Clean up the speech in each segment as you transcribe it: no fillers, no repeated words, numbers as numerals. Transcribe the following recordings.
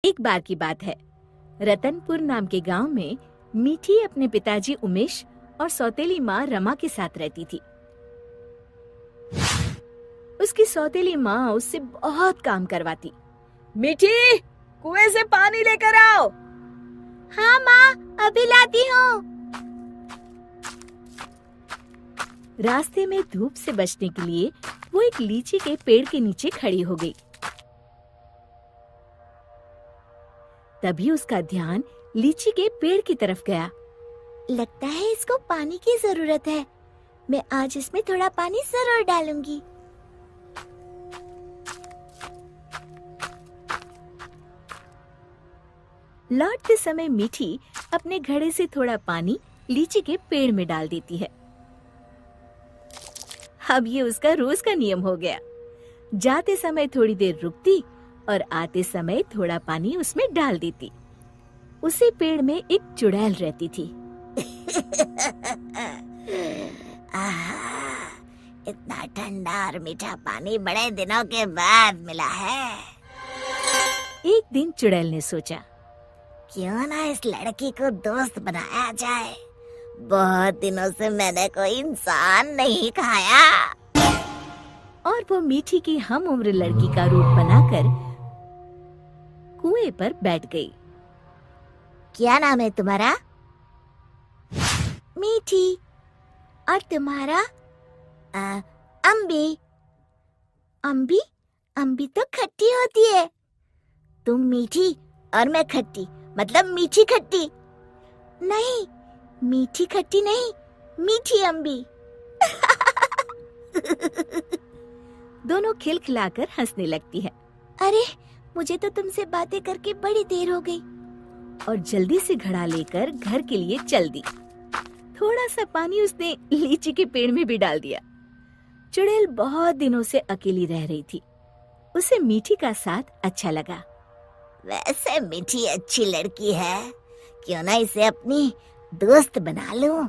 एक बार की बात है, रतनपुर नाम के गांव में मीठी अपने पिताजी उमेश और सौतेली माँ रमा के साथ रहती थी। उसकी सौतेली माँ उससे बहुत काम करवाती। मीठी, कुएं से पानी लेकर आओ। हाँ माँ, अभी लाती हूँ। रास्ते में धूप से बचने के लिए वो एक लीची के पेड़ के नीचे खड़ी हो गई। तभी उसका ध्यान लीची के पेड़ की तरफ गया। लगता है इसको पानी की जरूरत है। मैं आज इसमें थोड़ा पानी जरूर डालूंगी। लौटते समय मीठी अपने घड़े से थोड़ा पानी लीची के पेड़ में डाल देती है। अब ये उसका रोज का नियम हो गया। जाते समय थोड़ी देर रुकती और आते समय थोड़ा पानी उसमें डाल देती। उसी पेड़ में एक चुड़ैल रहती थी। इतना ठंडा और मीठा पानी बड़े दिनों के बाद मिला है। एक दिन चुड़ैल ने सोचा, क्यों ना इस लड़की को दोस्त बनाया जाए। बहुत दिनों से मैंने कोई इंसान नहीं खाया। और वो मीठी की हम उम्र लड़की का रूप बनाकर कुएं पर बैठ गई। क्या नाम है तुम्हारा? मीठी। और तुम्हारा? अम्बी। अम्बी? अम्बी तो खट्टी होती है। तुम मीठी और मैं खट्टी, मतलब मीठी खट्टी। नहीं, मीठी खट्टी नहीं, मीठी अम्बी। दोनों खिलखिलाकर हंसने लगती है। अरे, मुझे तो तुमसे बातें करके बड़ी देर हो गई। और जल्दी से घड़ा लेकर घर के लिए चल दी। थोड़ा सा पानी उसने लीची के पेड़ में भी डाल दिया। चुड़ैल बहुत दिनों से अकेली रह रही थी। उसे मीठी का साथ अच्छा लगा। वैसे मीठी अच्छी लड़की है, क्यों ना इसे अपनी दोस्त बना लूं।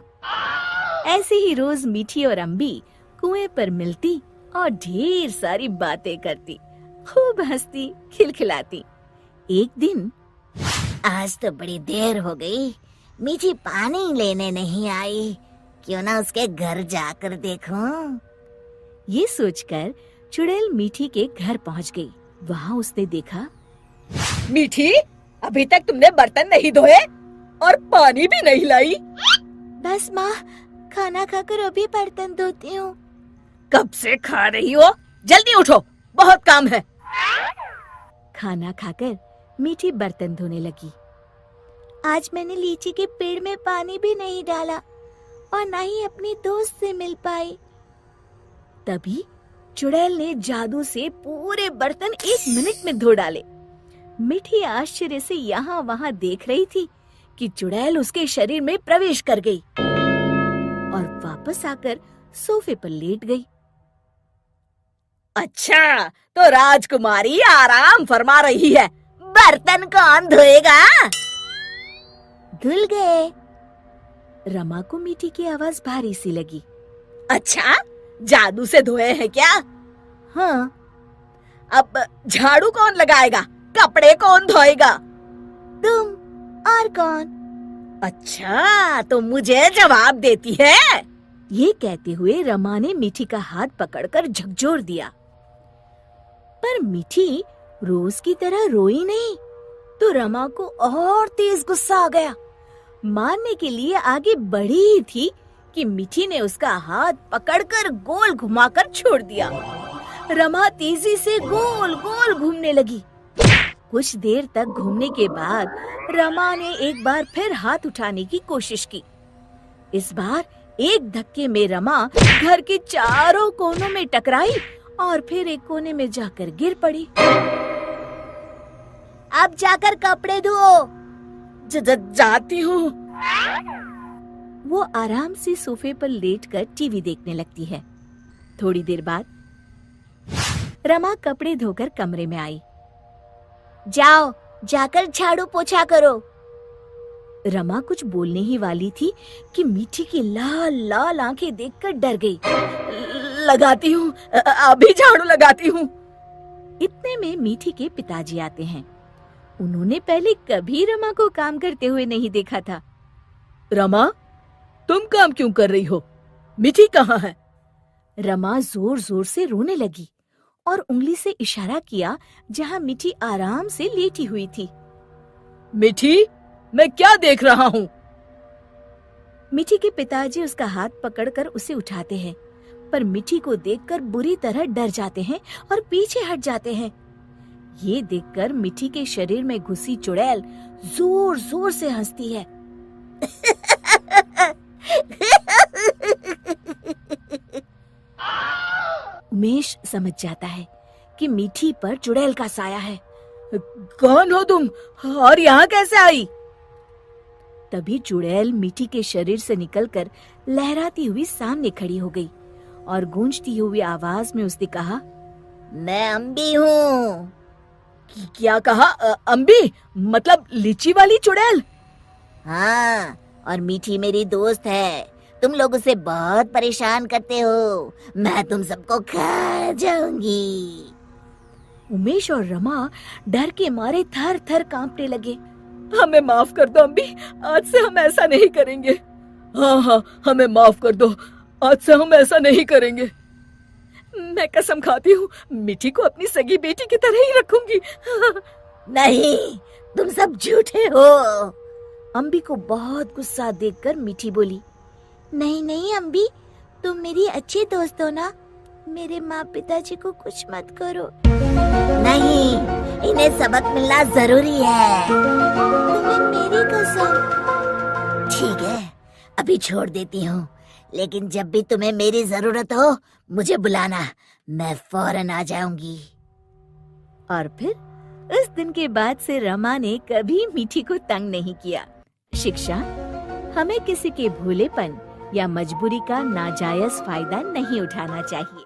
ऐसे ही रोज मीठी और अम्बी कुएं पर मिलती और ढेर सारी बातें करती, खूब हंसती खिलखिलाती। एक दिन, आज तो बड़ी देर हो गई, मीठी पानी लेने नहीं आई। क्यों ना उसके घर जाकर देखूं। ये सोचकर चुड़ैल मीठी के घर पहुंच गई। वहाँ उसने देखा, मीठी, अभी तक तुमने बर्तन नहीं धोए और पानी भी नहीं लाई। बस माँ, खाना खाकर अभी बर्तन धोती हूँ। कब से खा रही हो? जल्दी उठो, बहुत काम है। खाना खाकर मीठी बर्तन धोने लगी। आज मैंने लीची के पेड़ में पानी भी नहीं डाला और ना ही अपनी दोस्त से मिल पाई। तभी चुड़ैल ने जादू से पूरे बर्तन 1 मिनट में धो डाले। मीठी आश्चर्य से यहाँ वहाँ देख रही थी कि चुड़ैल उसके शरीर में प्रवेश कर गई और वापस आकर सोफे पर लेट गई। अच्छा, तो राजकुमारी आराम फरमा रही है। बर्तन कौन धोएगा? धुल गए। रमा को मीठी की आवाज भारी सी लगी। अच्छा, जादू से धोए हैं क्या? हाँ। अब झाड़ू कौन लगाएगा? कपड़े कौन धोएगा? तुम। और कौन? अच्छा, तो मुझे जवाब देती है। ये कहते हुए रमा ने मीठी का हाथ पकड़कर झकझोर दिया। पर मीठी रोज की तरह रोई नहीं, तो रमा को और तेज गुस्सा आ गया। मारने के लिए आगे बढ़ी ही थी कि मीठी ने उसका हाथ पकड़कर गोल घुमाकर छोड़ दिया। रमा तेजी से गोल गोल घूमने लगी। कुछ देर तक घूमने के बाद रमा ने एक बार फिर हाथ उठाने की कोशिश की। इस बार एक धक्के में रमा घर के चारों कोनों में टकराई और फिर एक कोने में जाकर गिर पड़ी। अब जाकर कपड़े धो। जाती हूँ। वो आराम से सोफे पर लेटकर टीवी देखने लगती है। थोड़ी देर बाद रमा कपड़े धोकर कमरे में आई। जाओ, जाकर झाड़ू पोछा करो। रमा कुछ बोलने ही वाली थी कि मीठी की लाल लाल आंखें देखकर डर गई। लगाती हूँ, अभी झाड़ू लगाती हूँ। इतने में मीठी के पिताजी आते हैं। उन्होंने पहले कभी रमा को काम करते हुए नहीं देखा था। रमा, तुम काम क्यों कर रही हो? मीठी कहाँ है? रमा जोर जोर से रोने लगी और उंगली से इशारा किया जहां मीठी आराम से लेटी हुई थी। मीठी, मैं क्या देख रहा हूँ? मीठी के पिताजी उसका हाथ पकड़कर उसे उठाते हैं, पर मीठी को देखकर बुरी तरह डर जाते हैं और पीछे हट जाते हैं। ये देखकर मीठी के शरीर में घुसी चुड़ैल जोर जोर से हंसती है। उमेश समझ जाता है कि मीठी पर चुड़ैल का साया है। कौन हो तुम और यहाँ कैसे आई? तभी चुड़ैल मीठी के शरीर से निकलकर लहराती हुई सामने खड़ी हो गई और गूंजती हुई आवाज में उसने कहा, मैं अम्बी हूँ। क्या कहा? अम्बी मतलब लीची वाली चुड़ैल? हाँ, और मीठी मेरी दोस्त है। तुम लोग उसे बहुत परेशान करते हो। मैं तुम सबको खा जाऊंगी। उमेश और रमा डर के मारे थर थर कांपने लगे। हमें माफ कर दो अम्बी, आज से हम ऐसा नहीं करेंगे। हाँ हाँ, हमें माफ कर दो, आज से हम ऐसा नहीं करेंगे। मैं कसम खाती हूँ मीठी को अपनी सगी बेटी की तरह ही रखूंगी। नहीं, तुम सब झूठे हो। अम्बी को बहुत गुस्सा देखकर मीठी बोली, नहीं नहीं अम्बी, तुम मेरी अच्छी दोस्त हो ना। मेरे माँ पिताजी को कुछ मत करो। नहीं, इन्हें सबक मिलना जरूरी है। तुम्हें मेरी कसम। ठीक है, अभी छोड़ देती हूँ, लेकिन जब भी तुम्हें मेरी जरूरत हो मुझे बुलाना, मैं फौरन आ जाऊंगी। और फिर उस दिन के बाद से रमा ने कभी मीठी को तंग नहीं किया। शिक्षा: हमें किसी के भोलेपन या मजबूरी का नाजायज फायदा नहीं उठाना चाहिए।